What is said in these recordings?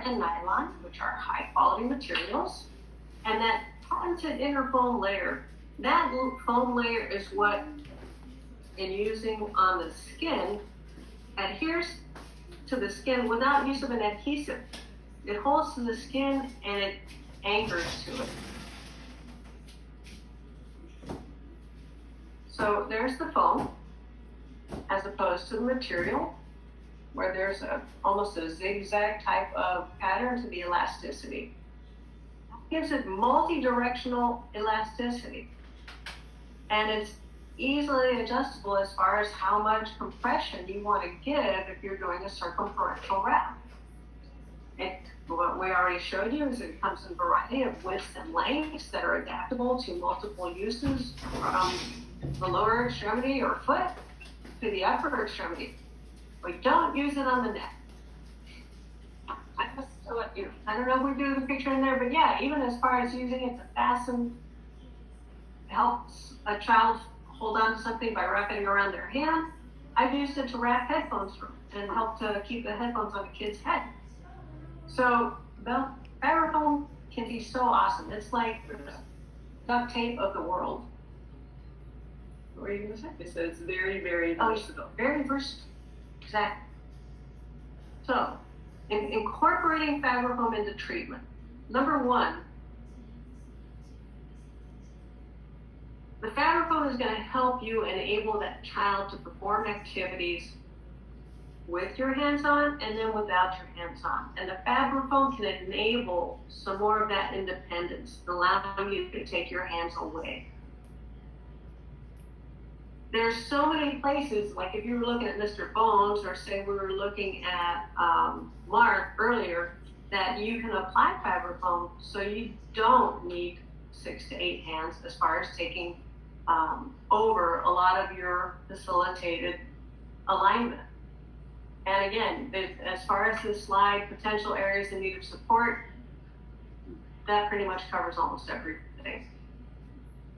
and nylon, which are high quality materials. And that patented inner foam layer, that foam layer is what, in using on the skin, adheres to the skin without use of an adhesive. It holds to the skin and it anchors to it. So there's the foam, as opposed to the material, where there's almost a zigzag type of pattern to the elasticity. That gives it multi-directional elasticity. And it's easily adjustable as far as how much compression you want to give if you're doing a circumferential wrap. What we already showed you is it comes in a variety of widths and lengths that are adaptable to multiple uses, from the lower extremity or foot to the upper extremity. We don't use it on the neck. I don't know if we do the picture in there, but yeah, even as far as using it to fasten, helps a child hold on to something by wrapping it around their hand. I've used it to wrap headphones and help to keep the headphones on a kid's head. So the fabric foam can be so awesome. It's like the duct tape of the world. What were you going to say? It says very, very versatile. Very versatile. Exactly. So, incorporating fabric foam into treatment. Number one, the fabric foam is going to help you enable that child to perform activities with your hands on and then without your hands on. And the fabric foam can enable some more of that independence, allowing you to take your hands away. There's so many places, like if you were looking at Mr. Bones, or say we were looking at Mark earlier, that you can apply fabric foam so you don't need 6 to 8 hands as far as taking over a lot of your facilitated alignment. And again, as far as the slide, potential areas in need of support, that pretty much covers almost everything.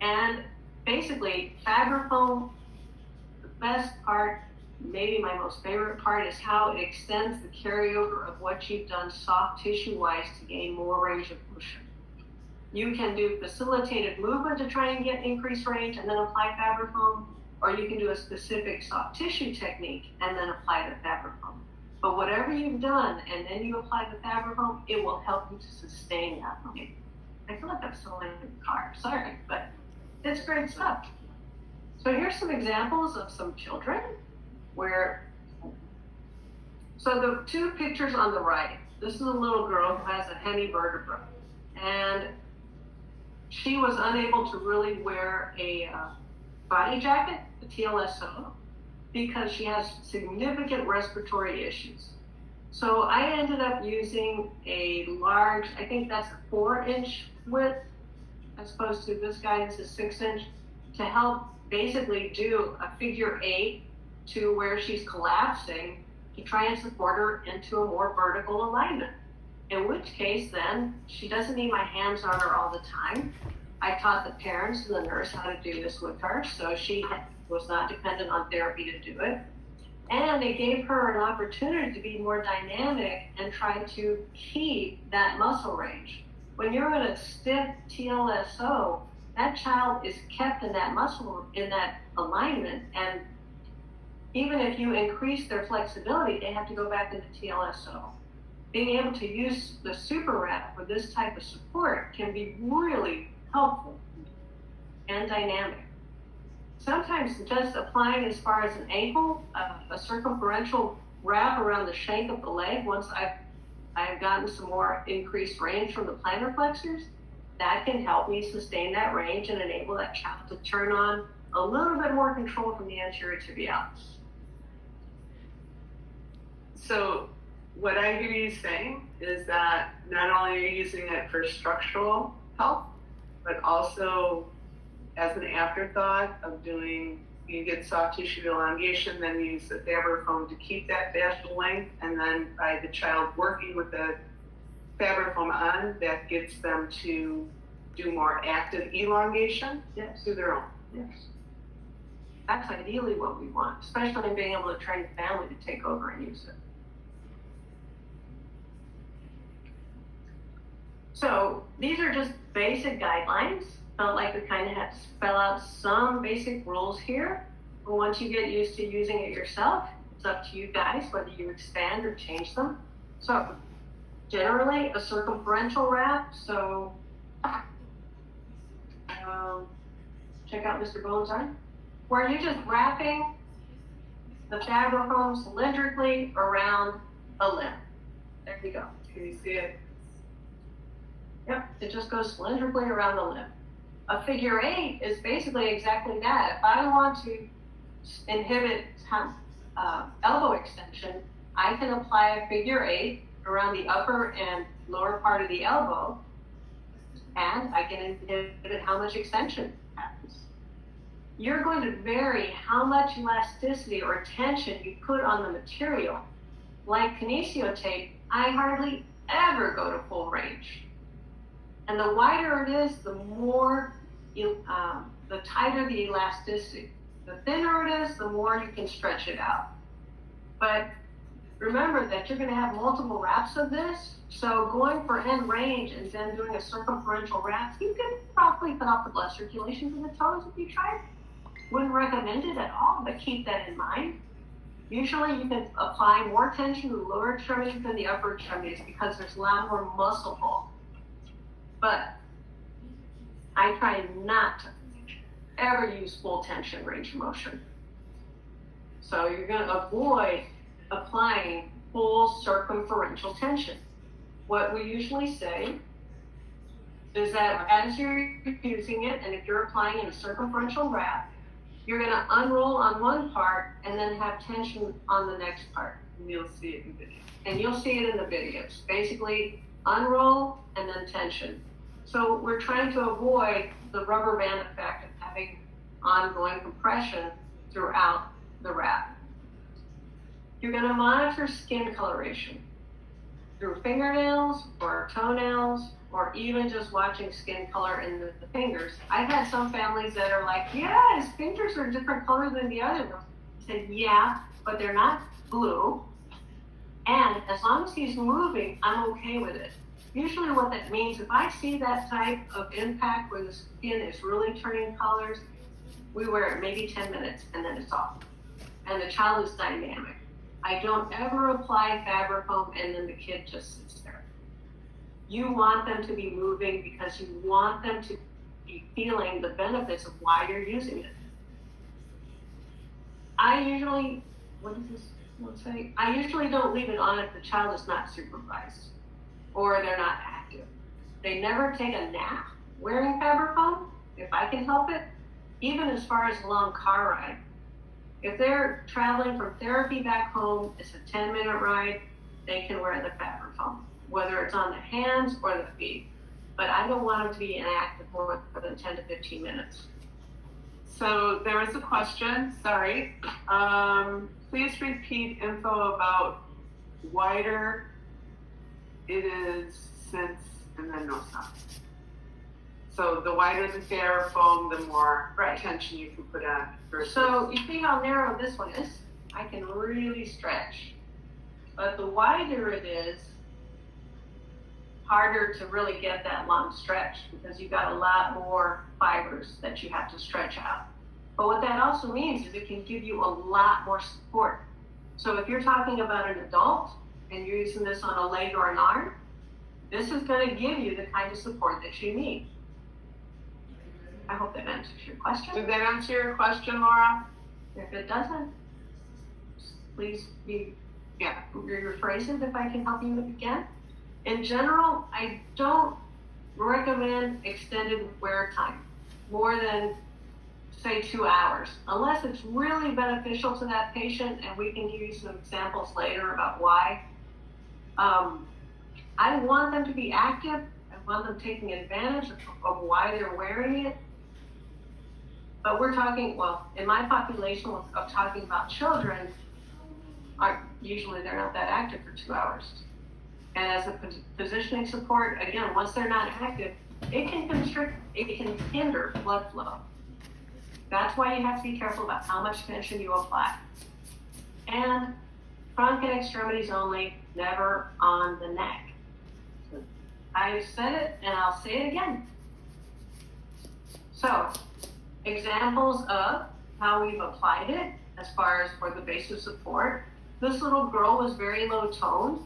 And basically, fabric foam, the best part, maybe my most favorite part, is how it extends the carryover of what you've done soft tissue-wise to gain more range of motion. You can do facilitated movement to try and get increased range and then apply fabric foam, or you can do a specific soft tissue technique and then apply the fabric foam. But whatever you've done and then you apply the fabric foam, it will help you to sustain that movement. I feel like I'm still in the car, sorry, but it's great stuff. So here's some examples of some children where, so the 2 pictures on the right, this is a little girl who has a hemivertebra, and she was unable to really wear a body jacket, the TLSO, because she has significant respiratory issues. So I ended up using a large, I think that's a 4-inch width, as opposed to this guy, this is 6-inch, to help basically do a figure 8 to where she's collapsing to try and support her into a more vertical alignment. In which case then, she doesn't need my hands on her all the time. I taught the parents and the nurse how to do this with her, so she was not dependent on therapy to do it. And it gave her an opportunity to be more dynamic and try to keep that muscle range. When you're in a stiff TLSO, that child is kept in that muscle, in that alignment, and even if you increase their flexibility, they have to go back into TLSO. Being able to use the super wrap for this type of support can be really helpful and dynamic. Sometimes just applying as far as an ankle, a circumferential wrap around the shank of the leg, once I've gotten some more increased range from the plantar flexors, that can help me sustain that range and enable that child to turn on a little bit more control from the anterior tibialis. So what I hear you saying is that not only are you using it for structural health, but also as an afterthought of doing, you get soft tissue elongation, then you use the fabric foam to keep that fascial length, and then by the child working with the fabric foam on, that gets them to do more active elongation through their own. Yes. That's ideally what we want, especially in being able to train the family to take over and use it. So these are just basic guidelines. Felt like we kind of had to spell out some basic rules here. But once you get used to using it yourself, it's up to you guys whether you expand or change them. So generally a circumferential wrap. So check out Mr. Bones' arm, where you're just wrapping the fabric foam cylindrically around a limb. There you go. Can you see it? Yep, it just goes cylindrically around the limb. A figure eight is basically exactly that. If I want to inhibit elbow extension, I can apply a figure eight around the upper and lower part of the elbow, and I can inhibit how much extension happens. You're going to vary how much elasticity or tension you put on the material. Like kinesio tape, I hardly ever go to full range. And the wider it is, the more, the tighter the elasticity. The thinner it is, the more you can stretch it out. But remember that you're going to have multiple wraps of this. So going for end range and then doing a circumferential wrap, you can probably cut off the blood circulation to the toes if you tried. Wouldn't recommend it at all, but keep that in mind. Usually you can apply more tension to the lower extremities than the upper extremities because there's a lot more muscle pull. But I try not to ever use full tension range of motion. So you're going to avoid applying full circumferential tension. What we usually say is that as you're using it, and if you're applying in a circumferential wrap, you're going to unroll on one part and then have tension on the next part. And you'll see it in video. And you'll see it in the videos. Basically, unroll and then tension. So we're trying to avoid the rubber band effect of having ongoing compression throughout the wrap. You're going to monitor skin coloration through fingernails or toenails, or even just watching skin color in the fingers. I've had some families that are like, yeah, his fingers are a different color than the other ones. I said, yeah, but they're not blue. And as long as he's moving, I'm okay with it. Usually what that means, if I see that type of impact where the skin is really turning colors, we wear it maybe 10 minutes and then it's off. And the child is dynamic. I don't ever apply fabric foam and then the kid just sits there. You want them to be moving because you want them to be feeling the benefits of why you're using it. I usually don't leave it on if the child is not supervised or they're not active. They never take a nap wearing fabric foam, if I can help it, even as far as a long car ride. If they're traveling from therapy back home, it's a 10-minute ride, they can wear the fabric foam, whether it's on the hands or the feet. But I don't want them to be inactive more than 10 to 15 minutes. So there was a question, sorry. Please repeat info about wider it is since, and then no stop. So the wider the fair foam, the more tension you can put on. So you see how narrow this one is? I can really stretch. But the wider it is, harder to really get that long stretch because you've got a lot more fibers that you have to stretch out. But what that also means is it can give you a lot more support. So if you're talking about an adult and you're using this on a leg or an arm, this is going to give you the kind of support that you need. I hope that answers your question. Did that answer your question, Laura? If it doesn't, please rephrase it if I can help you again. In general, I don't recommend extended wear time, more than, say, 2 hours, unless it's really beneficial to that patient, and we can give you some examples later about why. I want them to be active. I want them taking advantage of why they're wearing it. But we're talking, well, in my population of talking about children, usually they're not that active for 2 hours. And as a positioning support, again, once they're not active, it can constrict, it can hinder blood flow. That's why you have to be careful about how much tension you apply. And trunk and extremities only, never on the neck. I said it and I'll say it again. So, examples of how we've applied it as far as for the base of support. This little girl was very low toned,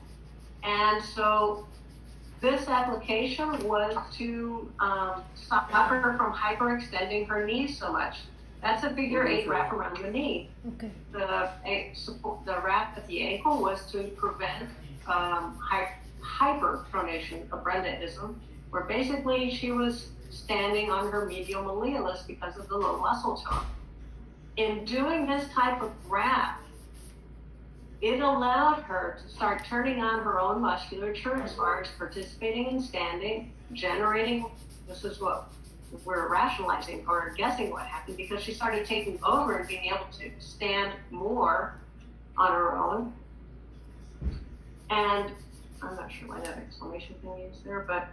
and so this application was to stop her from hyperextending her knees so much. That's a figure 8 wrap around the knee. Okay. The wrap at the ankle was to prevent hyperpronation of Brendaism, where basically she was standing on her medial malleolus because of the low muscle tone. In doing this type of wrap, it allowed her to start turning on her own musculature as far as participating in standing, generating, this is what we're rationalizing or guessing what happened, because she started taking over and being able to stand more on her own. And I'm not sure why that exclamation thing is there, but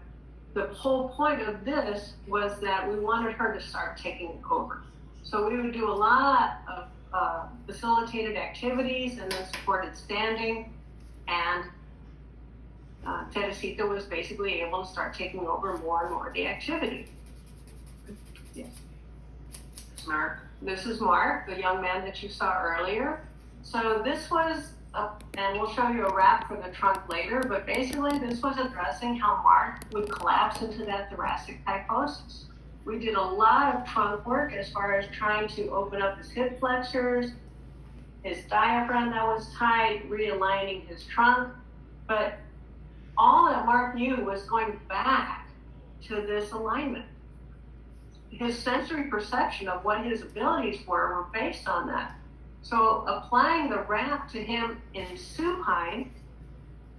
the whole point of this was that we wanted her to start taking over. So we would do a lot of facilitated activities and then supported standing, and Teresita was basically able to start taking over more and more of the activity. Yes. Mark. This is Mark, the young man that you saw earlier. So this was, and we'll show you a wrap for the trunk later, but basically this was addressing how Mark would collapse into that thoracic kyphosis. We did a lot of trunk work as far as trying to open up his hip flexors, his diaphragm that was tight, realigning his trunk. But all that Mark knew was going back to this alignment. His sensory perception of what his abilities were based on that. So applying the wrap to him in supine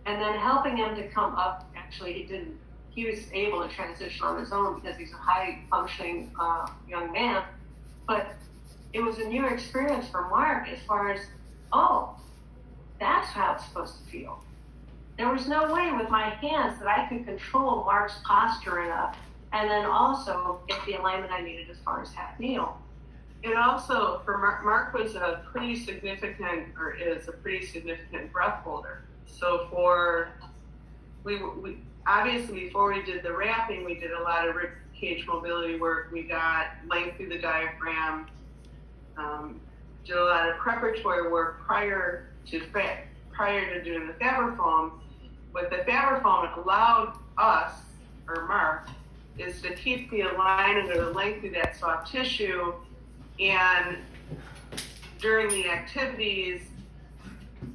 and then helping him to come up, actually he was able to transition on his own because he's a high functioning young man, but it was a new experience for Mark as far as, oh, that's how it's supposed to feel. There was no way with my hands that I could control Mark's posture enough and then also get the alignment I needed as far as half kneel. It also, for Mark was a pretty significant, or is a pretty significant breath holder. So we obviously before we did the wrapping, we did a lot of rib cage mobility work. We got length through the diaphragm, did a lot of preparatory work prior to doing the Fabrifoam. What the Fabrifoam allowed us, or Mark, is to keep the alignment or the length of that soft tissue. And during the activities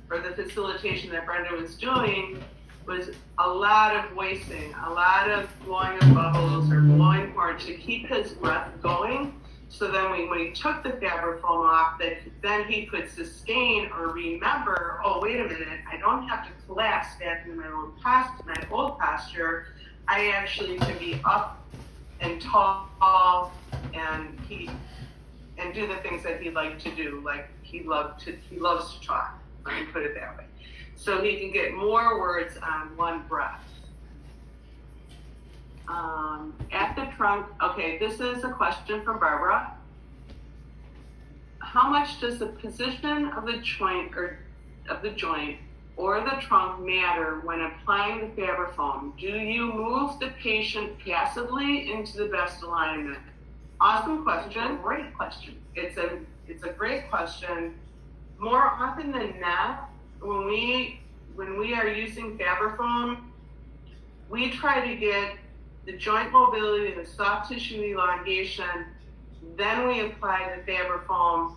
or the facilitation that Brenda was doing was a lot of voicing, a lot of blowing of bubbles or blowing horns to keep his breath going. So then when he took the Fabrifoam off, then he could sustain or remember, oh, wait a minute, I don't have to collapse back into my old posture. I actually can be up and tall and do the things that he liked to do, like he loves to talk, let me put it that way. So he can get more words on one breath. At the trunk, okay, this is a question from Barbara. How much does the position of the joint or the trunk matter when applying the Fabrifoam? Do you move the patient passively into the best alignment? Awesome question. Great question. It's a great question. More often than not, when we are using Fabrifoam, we try to get the joint mobility, the soft tissue elongation, then we apply the Fabrifoam